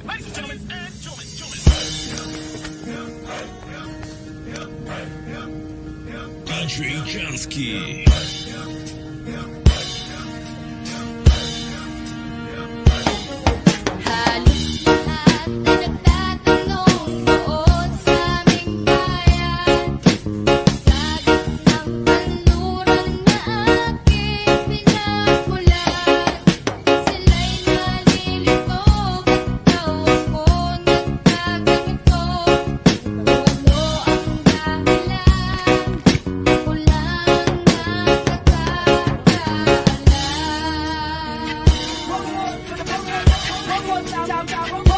Ladies and gentlemen, DJ Jansky. Halos lahat ay nagtatanong doon sa aming bayan. Sa gitnang kanluran na aking pinamulan, sila'y nalilito, ba't daw ako nagkaganito? Kung ano ang dahilan, ako lang nakakaalam.